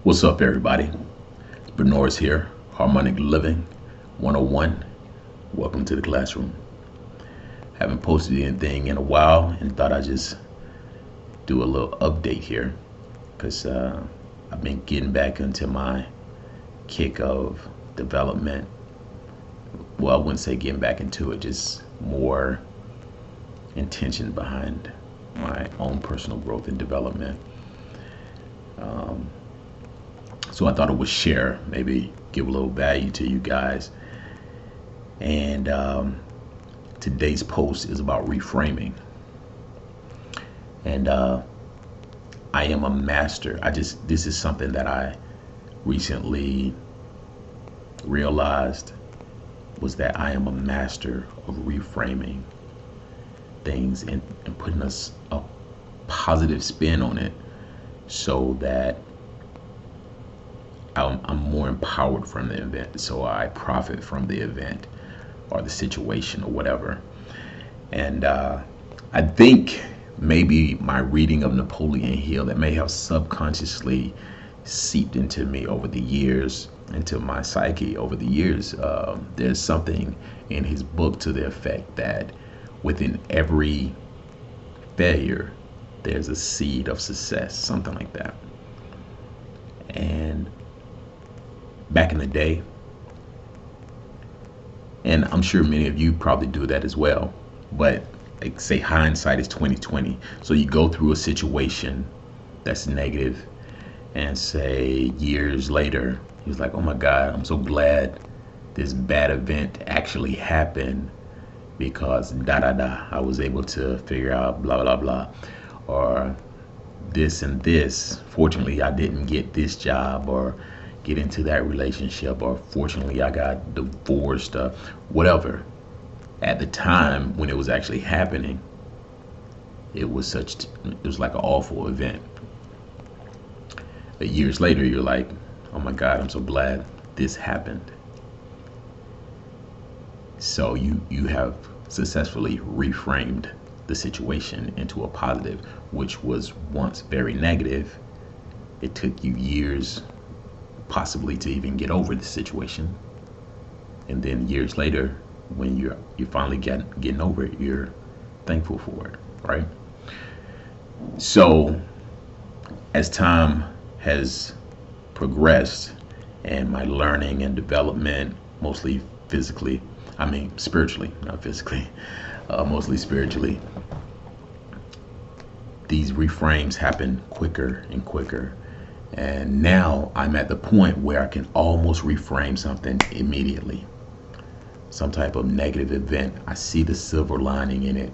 What's up, everybody? Bernorris here, Harmonic Living 101. Welcome to the classroom. Haven't posted anything in a while and thought I'd just do a little update here because I've been getting back into my kick of development. Well, I wouldn't say getting back into it, just more intention behind my own personal growth and development. So I thought I would share, maybe give a little value to you guys. And today's post is about reframing. And I am a master. This is something that I recently realized, was that I am a master of reframing things and putting a positive spin on it so that I'm more empowered from the event, so I profit from the event or the situation or whatever. And I think maybe my reading of Napoleon Hill, that may have subconsciously seeped into me over the years, into my psyche over the years. There's something in his book to the effect that within every failure, there's a seed of success, something like that. And back in the day, and I'm sure many of you probably do that as well, but like say hindsight is 2020. So you go through a situation that's negative, and say years later, he's like, oh my God, I'm so glad this bad event actually happened because I was able to figure out blah, blah, blah, or this and this. Fortunately, I didn't get this job or get into that relationship, or fortunately I got divorced, whatever. At the time when it was actually happening, it was like an awful event. But years later, you're like, oh my God, I'm so glad this happened. So you have successfully reframed the situation into a positive, which was once very negative. It took you years possibly to even get over the situation, and then years later, when you're finally getting over it, you're thankful for it, right? So as time has progressed and my learning and development, mostly spiritually, not physically, mostly spiritually, these reframes happen quicker and quicker. And now I'm at the point where I can almost reframe something immediately. Some type of negative event, I see the silver lining in it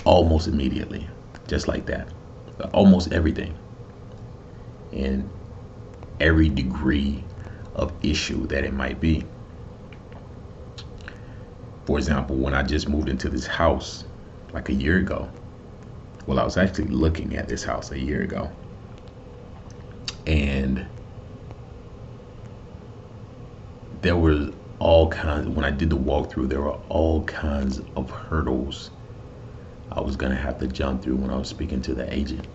almost immediately, just like that. Almost everything, in every degree of issue that it might be. For example, when I just moved into this house like a year ago, well, I was actually looking at this house a year ago. And there were all kinds, when I did the walkthrough, there were all kinds of hurdles I was gonna have to jump through when I was speaking to the agent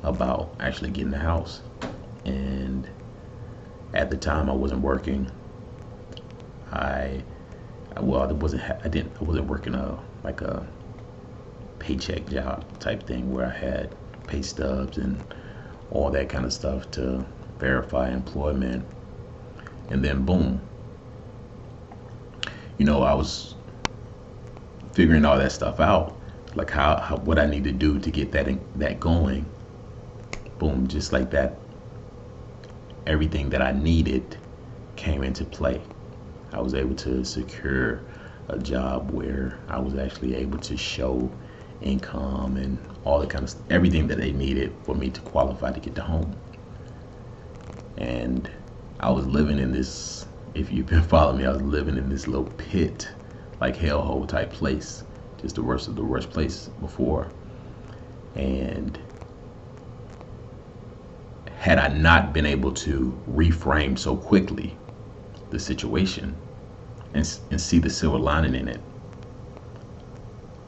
about actually getting the house. And at the time I wasn't working. I wasn't working like a paycheck job type thing where I had pay stubs and all that kind of stuff to verify employment. And then boom, I was figuring all that stuff out, like how what I need to do to get that going. Boom, just like that, everything that I needed came into play. I was able to secure a job where I was actually able to show income and all the kind of everything that they needed for me to qualify to get the home. And I was living in this, if you've been following me, I was living in this little pit, like hellhole type place, just the worst of the worst place before. And had I not been able to reframe so quickly the situation and see the silver lining in it,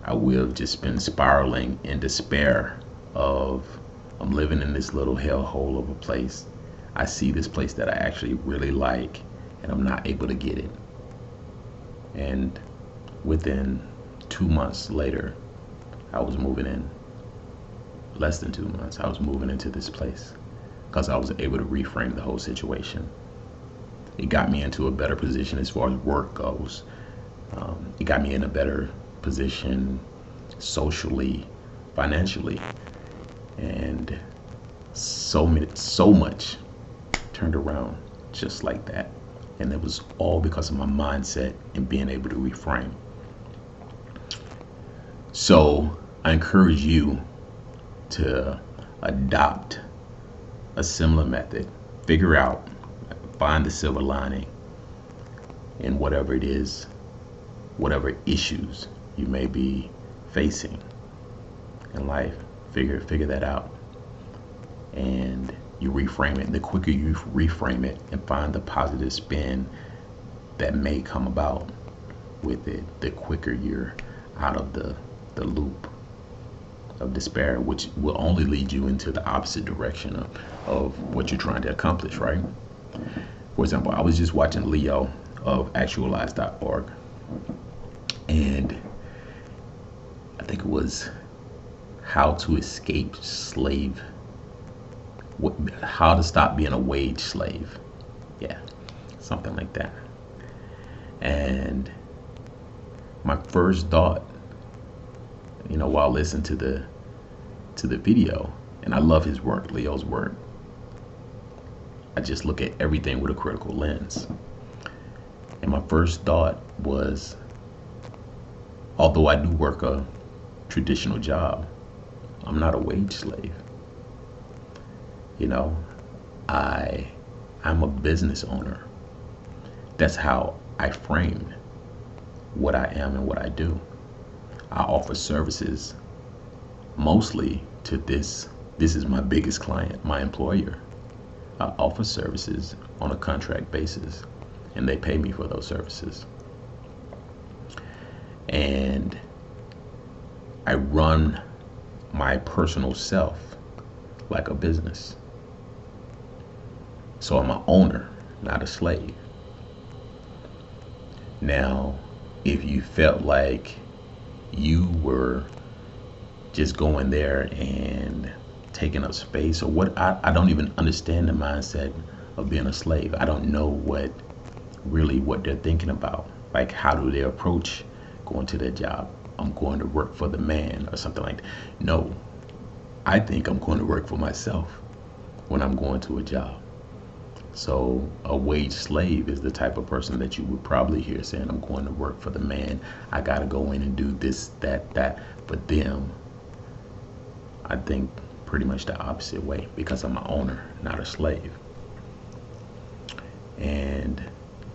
I would have just been spiraling in despair of, I'm living in this little hellhole of a place. I see this place that I actually really like, and I'm not able to get it. And within 2 months later, I was moving in. Less than 2 months, I was moving into this place because I was able to reframe the whole situation. It got me into a better position as far as work goes. It got me in a better position socially, financially, and so much turned around just like that. And it was all because of my mindset and being able to reframe. So I encourage you to adopt a similar method. Figure out, find the silver lining in whatever it is, whatever issues you may be facing in life. Figure that out, and you reframe it. The quicker you reframe it and find the positive spin that may come about with it, the quicker you're out of the loop of despair, which will only lead you into the opposite direction of what you're trying to accomplish, right? For example, I was just watching Leo of actualize.org, and I think it was how to escape slave, how to stop being a wage slave. Yeah, something like that. And my first thought, while listening to the video, and I love his work, Leo's work, I just look at everything with a critical lens. And my first thought was, although I do work a traditional job, I'm not a wage slave. I'm a business owner. That's how I frame what I am and what I do. I offer services mostly to this is my biggest client, my employer. I offer services on a contract basis, and they pay me for those services. And I run my personal self like a business. So I'm an owner, not a slave. Now, if you felt like you were just going there and taking up space, or what, I don't even understand the mindset of being a slave. I don't know what they're thinking about. Like, how do they approach going to their job? I'm going to work for the man or something like that. No, I think I'm going to work for myself when I'm going to a job. So a wage slave is the type of person that you would probably hear saying, I'm going to work for the man. I got to go in and do this, that for them. I think pretty much the opposite way, because I'm an owner, not a slave. And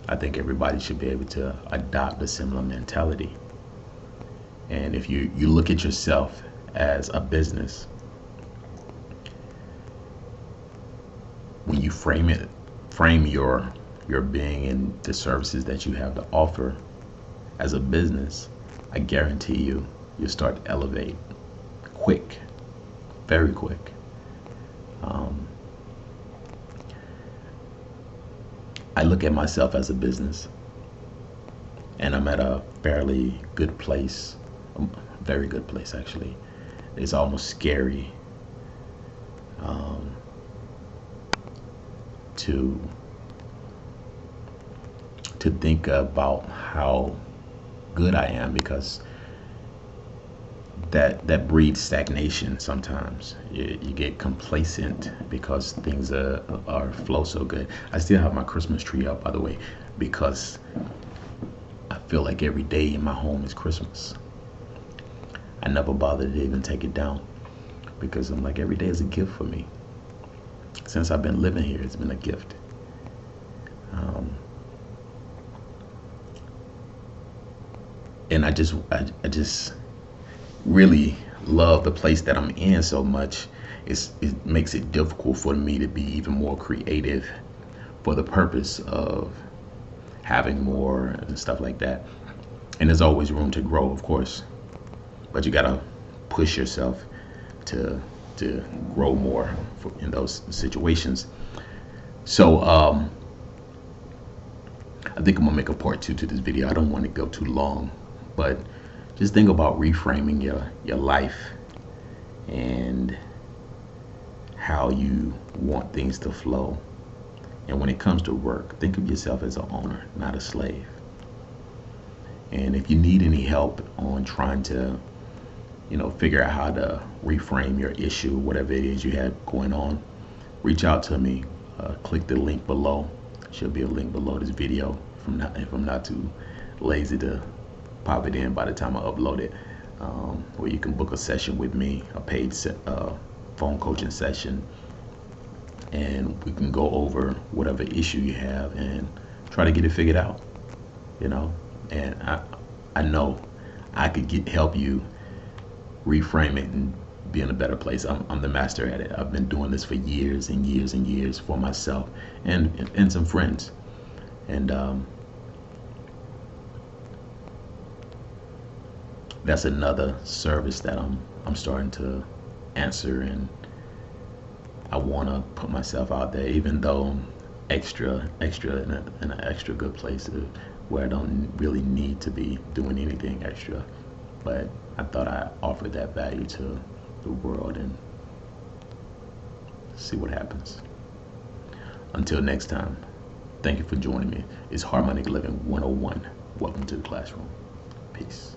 I think everybody should be able to adopt a similar mentality. And if you look at yourself as a business, when you frame your being and the services that you have to offer as a business, I guarantee you'll start to elevate quick, very quick. I look at myself as a business, and I'm at a fairly good place, a very good place actually. It's almost scary to think about how good I am, because that breeds stagnation sometimes. You get complacent because things are flow so good. I still have my Christmas tree up, by the way, because I feel like every day in my home is Christmas. I never bothered to even take it down, because I'm like, every day is a gift for me. Since I've been living here, it's been a gift. And I just really love the place that I'm in so much. It makes it difficult for me to be even more creative for the purpose of having more and stuff like that. And there's always room to grow, of course, but you gotta push yourself to grow more in those situations. So I think I'm gonna make a part 2 to this video. I don't want to go too long, but just think about reframing your life and how you want things to flow. And when it comes to work, think of yourself as an owner, not a slave. And if you need any help on trying to, figure out how to reframe your issue, whatever it is you have going on, reach out to me. Click the link below. Should be a link below this video if I'm not too lazy to pop it in by the time I upload it, where you can book a session with me, a paid phone coaching session, and we can go over whatever issue you have and try to get it figured out. And I know I could help you reframe it and be in a better place. I'm the master at it. I've been doing this for years and years and years for myself and some friends. And that's another service that I'm starting to answer, and I want to put myself out there, even though I'm extra in an extra good place where I don't really need to be doing anything extra. But I thought I'd offer that value to the world and see what happens. Until next time, thank you for joining me. It's Harmonic Living 101. Welcome to the classroom. Peace.